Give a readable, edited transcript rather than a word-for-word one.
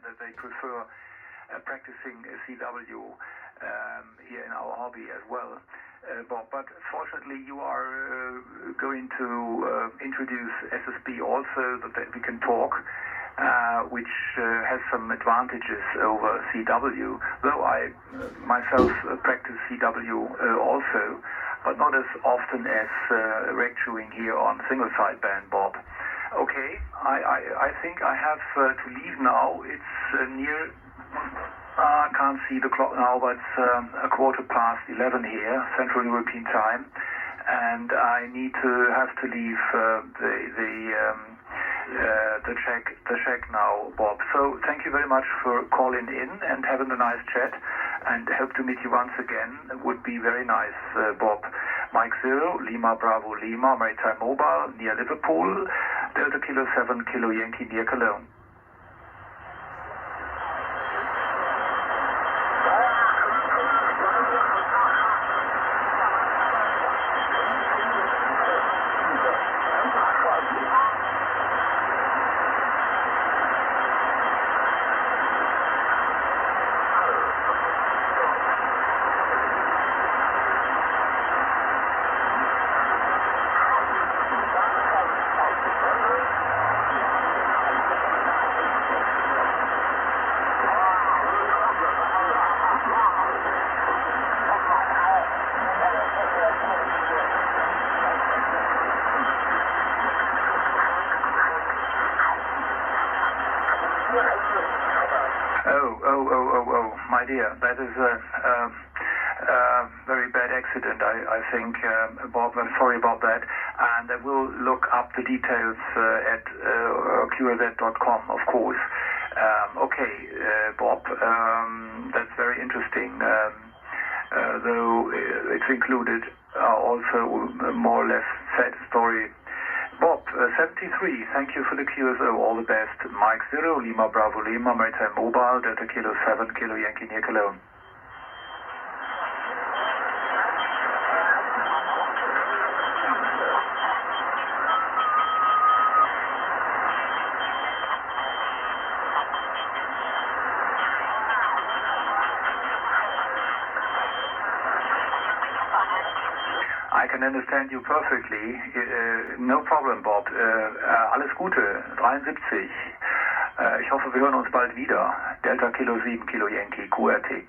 that they prefer practicing CW here in our hobby as well, Bob. But fortunately, you are going to introduce SSB also, that we can talk, which has some advantages over CW. Though I myself practice CW also, but not as often as reg chewing here on single sideband, Bob. Okay, I think I have to leave now. It's near. I can't see the clock now, but it's 11:15 here, Central European time, and I need to have to leave the check now, Bob. So thank you very much for calling in and having a nice chat, and hope to meet you once again. It would be very nice, Bob. Mike 0, Lima Bravo Lima, Maritime Mobile, near Liverpool, Delta Kilo 7 Kilo Yankee near Cologne. Oh, my dear, that is a very bad accident, I think, Bob. I'm sorry about that, and I will look up the details at qrz.com, of course. Okay, Bob, that's very interesting, though it's included also more or less sad story. Bob, 73, thank you for the QSO, all the best. Mike 0, Lima Bravo Lima, Maritime Mobile, Delta Kilo 7, Kilo Yankee near Cologne. I can understand you perfectly. No problem, Bob. Alles Gute. 73. Ich hoffe, wir hören uns bald wieder. Delta Kilo 7, Kilo Yankee, QRT.